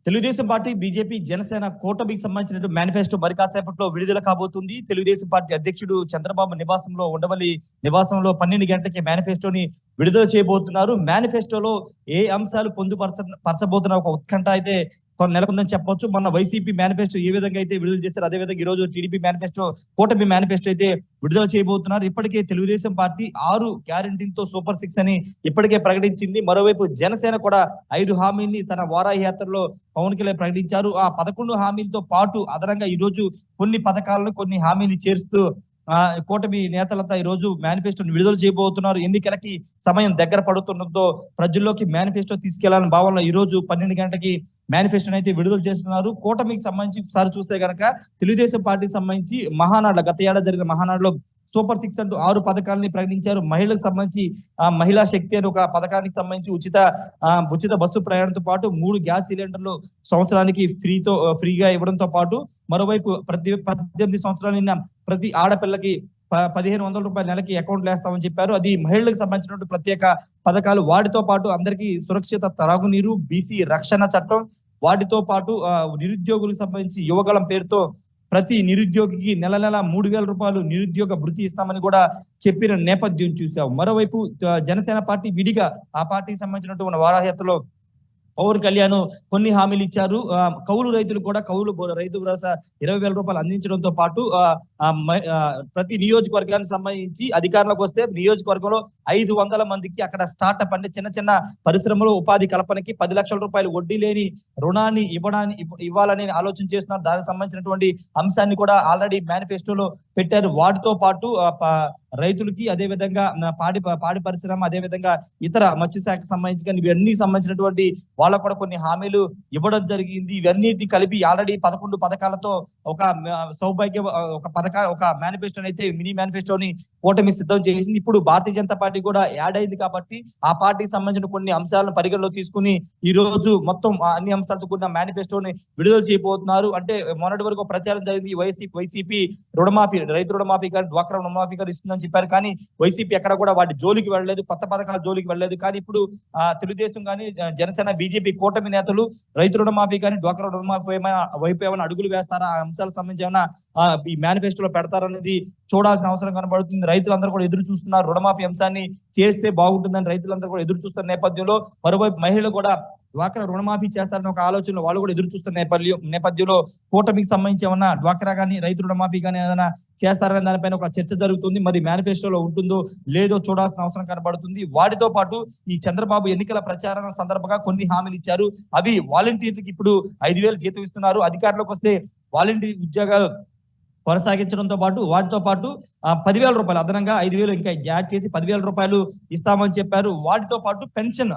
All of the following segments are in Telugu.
తెలుగుదేశం పార్టీ, బీజేపీ, జనసేన కూటమికి సంబంధించిన మేనిఫెస్టో మరి కాసేపట్లో విడుదల కాబోతుంది. తెలుగుదేశం పార్టీ అధ్యక్షుడు చంద్రబాబు నివాసంలో ఉండవల్లి నివాసంలో 12 గంటలకి మేనిఫెస్టోని విడుదల చేయబోతున్నారు. మేనిఫెస్టోలో ఏ అంశాలు పరచబోతున్న ఒక ఉత్కంఠ అయితే నెలకొందని చెప్పొచ్చు. మొన్న వైసీపీ మేనిఫెస్టో ఏ విధంగా అయితే విడుదల చేశారు, అదే విధంగా ఈ రోజు టీడీపీ మేనిఫెస్టో, కూటమి మేనిఫెస్టో అయితే విడుదల చేయబోతున్నారు. ఇప్పటికే తెలుగుదేశం పార్టీ 6 గ్యారంటీలతో సూపర్ 6 అని ఇప్పటికే ప్రకటించింది. మరోవైపు జనసేన కూడా 5 హామీల్ని తన వారాహి యాత్రలో పవన్ కళ్యాణ్ ప్రకటించారు. ఆ 11 హామీలతో పాటు అదనంగా ఈ రోజు కొన్ని పథకాలను, కొన్ని హామీలు చేరుస్తూ కూటమి నేతలంతా ఈ రోజు మేనిఫెస్టోని విడుదల చేయబోతున్నారు. ఎన్నికలకి సమయం దగ్గర పడుతుండటంతో ప్రజల్లోకి మేనిఫెస్టో తీసుకెళ్లాలని భావనలో ఈ రోజు 12 గంటలకి మేనిఫెస్టోని అయితే విడుదల చేస్తున్నారు. కూటమికి సంబంధించి ఒకసారి చూస్తే గనక తెలుగుదేశం పార్టీకి సంబంధించి గత ఏడాది జరిగిన మహానాడులో సూపర్ 6 అంటూ 6 పథకాలని ప్రకటించారు. మహిళలకు సంబంధించి మహిళా శక్తి అని ఒక పథకానికి సంబంధించి ఉచిత బస్సు ప్రయాణంతో పాటు 3 గ్యాస్ సిలిండర్లు సంవత్సరానికి ఫ్రీగా ఇవ్వడంతో పాటు మరోవైపు 18 సంవత్సరాలు నిన్న ప్రతి ఆడపిల్లకి 1500 రూపాయల నెలకి అకౌంట్లు వేస్తామని చెప్పారు. అది మహిళలకు సంబంధించినటువంటి ప్రత్యేక పథకాలు. వాటితో పాటు అందరికీ సురక్షిత త్రాగునీరు, బీసీ రక్షణ చట్టం, వాటితో పాటు నిరుద్యోగులకు సంబంధించి యువగళం పేరుతో ప్రతి నిరుద్యోగికి నెల 3000 రూపాయలు నిరుద్యోగ భృతి ఇస్తామని కూడా చెప్పిన నేపథ్యం చూసాం. మరోవైపు జనసేన పార్టీ విడిగా ఆ పార్టీకి సంబంధించినటువంటి వారాహయాత్రలో పవన్ కళ్యాణ్ కొన్ని హామీలు ఇచ్చారు. కౌలు రైతులు కూడా రైతు భరోసా 20,000 రూపాయలు అందించడంతో పాటు ప్రతి నియోజకవర్గానికి సంబంధించి అధికారంలోకి వస్తే నియోజకవర్గంలో 500 మందికి అక్కడ స్టార్ట్అప్ అంటే చిన్న పరిశ్రమలు ఉపాధి కల్పనకి 10 లక్షల రూపాయలు వడ్డీ లేని రుణాన్ని ఇవ్వాలని ఆలోచన చేస్తున్నారు. దానికి సంబంధించినటువంటి అంశాన్ని కూడా ఆల్రెడీ మేనిఫెస్టోలో పెట్టారు. వాటితో పాటు రైతులకి, అదే విధంగా పాడి పరిశ్రమ, అదే విధంగా ఇతర మత్స్యశాఖకు సంబంధించి కానీ ఇవన్నీ సంబంధించినటువంటి వాళ్ళకు కూడా కొన్ని హామీలు ఇవ్వడం జరిగింది. ఇవన్నిటిని కలిపి ఆల్రెడీ 11 పథకాలతో ఒక మేనిఫెస్టోని అయితే మినీ మేనిఫెస్టోని కూటమి సిద్ధం చేసింది. ఇప్పుడు భారతీయ జనతా పార్టీ కూడా యాడ్ అయింది కాబట్టి ఆ పార్టీకి సంబంధించిన కొన్ని అంశాలను పరిగణలో తీసుకుని ఈ రోజు మొత్తం అన్ని అంశాలతో కూడిన మేనిఫెస్టోని విడుదల చేయబోతున్నారు. అంటే మొన్నటి వరకు ప్రచారం జరిగింది. వైసీపీ రైతు రుణమాఫీ కానీ, డ్వాక్రా రుణమాఫీ కానీ ఇస్తుందని చెప్పారు. కానీ వైసీపీ ఎక్కడ కూడా వాటి జోలికి వెళ్ళలేదు, కొత్త పథకాల జోలికి వెళ్ళలేదు. కానీ ఇప్పుడు తెలుగుదేశం కానీ, జనసేన, బీజేపీ కూటమి నేతలు రైతు రుణమాఫీ కానీ, డ్వాక్రా రుణమాఫీ వైపు ఏమైనా అడుగులు వేస్తారా, ఆ అంశాలకు సంబంధించి ఏమైనా ఈ మేనిఫెస్టోలో పెడతారనేది చూడాల్సిన అవసరం కనబడుతుంది. రైతులందరూ కూడా ఎదురు చూస్తున్నారు. రుణమాఫీ అంశాన్ని చేస్తే బాగుంటుందని రైతులందరూ కూడా ఎదురు చూస్తున్న నేపథ్యంలో మరోవైపు మహిళలు కూడా డ్వాక్రా రుణమాఫీ చేస్తారని ఒక ఆలోచనలో వాళ్ళు కూడా ఎదురు చూస్తున్న నేపథ్యంలో కూటమికి సంబంధించి ఏమన్నా డ్వాక్రా కానీ, రైతు రుణమాఫీ కానీ ఏదైనా చేస్తారనే దానిపైన ఒక చర్చ జరుగుతుంది. మరి మేనిఫెస్టోలో ఉంటుందో లేదో చూడాల్సిన అవసరం కనబడుతుంది. వాటితో పాటు ఈ చంద్రబాబు ఎన్నికల ప్రచారం సందర్భంగా కొన్ని హామీలు ఇచ్చారు. అవి వాలంటీర్లకు ఇప్పుడు 5,000 జీతం ఇస్తున్నారు. అధికారంలోకి వస్తే వాలంటీర్ ఉద్యోగాలు కొనసాగించడంతో పాటు వాటితో పాటు 10,000 రూపాయలు అదనంగా 5,000 ఇంకా యాడ్ చేసి 10,000 రూపాయలు ఇస్తామని చెప్పారు. వాటితో పాటు పెన్షన్,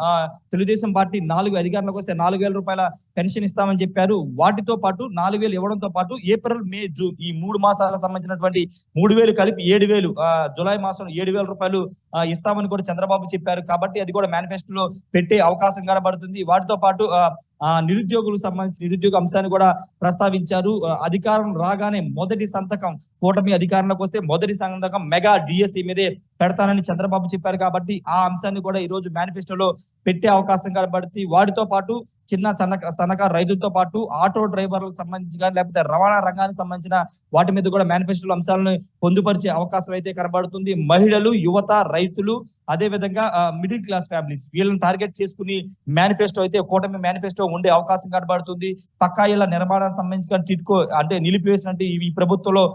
తెలుగుదేశం పార్టీ అధికారంలోకి వస్తే 4,000 రూపాయల పెన్షన్ ఇస్తామని చెప్పారు. వాటితో పాటు 4,000 ఇవ్వడంతో పాటు ఏప్రిల్, మే, జూన్ ఈ 3 మాసాలకు సంబంధించినటువంటి 3,000 కలిపి 7,000, జులై మాసం 7,000 రూపాయలు ఇస్తామని కూడా చంద్రబాబు చెప్పారు. కాబట్టి అది కూడా మేనిఫెస్టోలో పెట్టే అవకాశం కనబడుతుంది. వాటితో పాటు నిరుద్యోగులకు సంబంధించి నిరుద్యోగ అంశాన్ని కూడా ప్రస్తావించారు. అధికారం రాగానే మొదటి సంతకం, కూటమి అధికారంలోకి వస్తే మొదటి సంతకం మెగా డిఎస్సి మీదే పెడతానని చంద్రబాబు చెప్పారు. కాబట్టి ఆ అంశాన్ని కూడా ఈ రోజు మేనిఫెస్టోలో పెట్టే అవకాశం కనబడుతుంది. వాటితో పాటు సన్నకారు రైతులతో పాటు ఆటో డ్రైవర్లకు సంబంధించి కానీ, లేకపోతే రవాణా రంగానికి సంబంధించిన వాటి మీద కూడా మేనిఫెస్టోలో అంశాలను పొందుపరిచే అవకాశం అయితే కనబడుతుంది. మహిళలు, యువత, రైతులు, అదే విధంగా మిడిల్ క్లాస్ ఫ్యామిలీస్ వీళ్ళని టార్గెట్ చేసుకుని మేనిఫెస్టో అయితే కూటమి మేనిఫెస్టో ఉండే అవకాశం కనబడుతుంది. పక్కా ఇళ్ల నిర్మాణానికి సంబంధించిన టిడ్కో అంటే నిలిపివేసినట్టు ఈ ప్రభుత్వంలో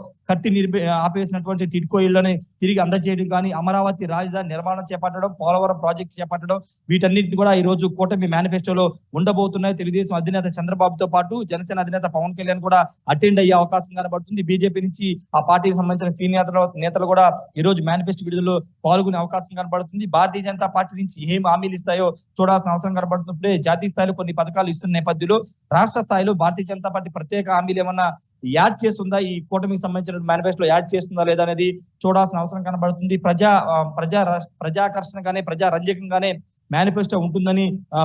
ఆపేసినటువంటి టిడ్కో ఇళ్లని తిరిగి అందజేయడం కానీ, అమరావతి రాజధాని నిర్మాణం చేపట్టడం, పోలవరం ప్రాజెక్టు చేపట్టడం, వీటన్నిటిని కూడా ఈ రోజు కూటమి మేనిఫెస్టోలో ఉండబోతున్నాయి. తెలుగుదేశం అధినేత చంద్రబాబుతో పాటు జనసేన అధినేత పవన్ కళ్యాణ్ కూడా అటెండ్ అయ్యే అవకాశం కనబడుతుంది. బీజేపీ నుంచి ఆ పార్టీకి సంబంధించిన సీనియర్ నేతలు కూడా ఈ రోజు మేనిఫెస్టో విడుదలలో పాల్గొనే అవకాశం కనబడుతుంది. భారతీయ జనతా పార్టీ నుంచి ఏం హామీలు ఇస్తాయో చూడాల్సిన అవసరం కనబడుతుంటే జాతీయ స్థాయిలో కొన్ని పథకాలు ఇస్తున్న నేపథ్యంలో రాష్ట్ర స్థాయిలో భారతీయ జనతా పార్టీ ప్రత్యేక హామీలు ఏమన్నా యాడ్ చేస్తుందా, ఈ కూటమికి సంబంధించిన మేనిఫెస్టోలో యాడ్ చేస్తుందా లేదా అనేది చూడాల్సిన అవసరం కనబడుతుంది. ప్రజాకర్షణగానే, ప్రజారంజకంగానే మేనిఫెస్టో ఉంటుందని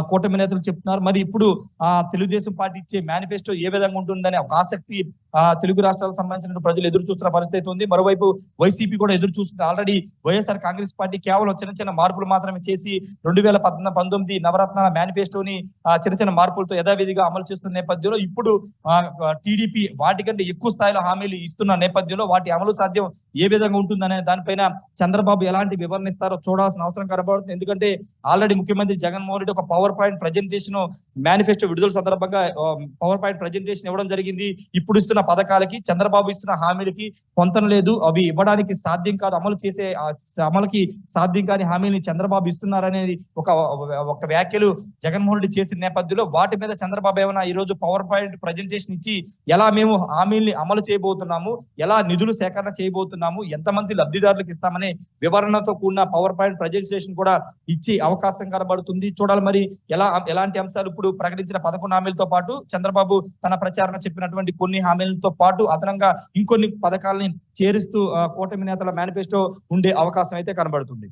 కూటమి నేతలు చెప్తున్నారు. మరి ఇప్పుడు తెలుగుదేశం పార్టీ ఇచ్చే మేనిఫెస్టో ఏ విధంగా ఉంటుందని ఒక ఆసక్తి తెలుగు రాష్ట్రాలకు సంబంధించిన ప్రజలు ఎదురు చూస్తున్న పరిస్థితి ఉంది. మరోవైపు వైసీపీ కూడా ఎదురు చూస్తుంది. ఆల్రెడీ వైఎస్ఆర్ కాంగ్రెస్ పార్టీ కేవలం చిన్న చిన్న మార్పులు మాత్రమే చేసి 2019 నవరత్నాల మేనిఫెస్టోని చిన్న చిన్న మార్పులతో యథావిధిగా అమలు చేస్తున్న నేపథ్యంలో ఇప్పుడు టీడీపీ వాటికంటే ఎక్కువ స్థాయిలో హామీలు ఇస్తున్న నేపథ్యంలో వాటి అమలు సాధ్యం ఏ విధంగా ఉంటుందనే దానిపైన చంద్రబాబు ఎలాంటి వివరణ ఇస్తారో చూడాల్సిన అవసరం కనబడుతుంది. ఎందుకంటే ఆల్రెడీ ముఖ్యమంత్రి జగన్మోహన్ రెడ్డి ఒక పవర్ పాయింట్ ప్రజెంటేషన్ మేనిఫెస్టో విడుదల సందర్భంగా పవర్ పాయింట్ ప్రజెంటేషన్ ఇవ్వడం జరిగింది. ఇప్పుడు ఇస్తున్న పథకాలకి చంద్రబాబు ఇస్తున్న హామీలకి పొంతన లేదు, అవి ఇవ్వడానికి సాధ్యం కాదు, అమలుకి సాధ్యం కాని హామీని చంద్రబాబు ఇస్తున్నారనేది ఒక వ్యాఖ్యలు జగన్మోహన్ రెడ్డి చేసిన నేపథ్యంలో వాటి మీద చంద్రబాబు ఏమైనా ఈ రోజు పవర్ పాయింట్ ప్రజెంటేషన్ ఇచ్చి ఎలా మేము హామీల్ని అమలు చేయబోతున్నాము, ఎలా నిధులు సేకరణ చేయబోతున్నాము, ఎంతమంది లబ్ధిదారులకు ఇస్తామనే వివరణతో కూడిన పవర్ పాయింట్ ప్రజెంటేషన్ కూడా ఇచ్చి అవకాశం కనబడుతుంది. చూడాలి మరి ఎలాంటి అంశాలు ఇప్పుడు ప్రకటించిన 11 హామీలతో పాటు చంద్రబాబు తన ప్రచారంలో చెప్పినటువంటి కొన్ని హామీలతో పాటు అదనంగా ఇంకొన్ని పథకాలని చేరుస్తూ కూటమి నేతల మేనిఫెస్టో ఉండే అవకాశం అయితే కనబడుతుంది.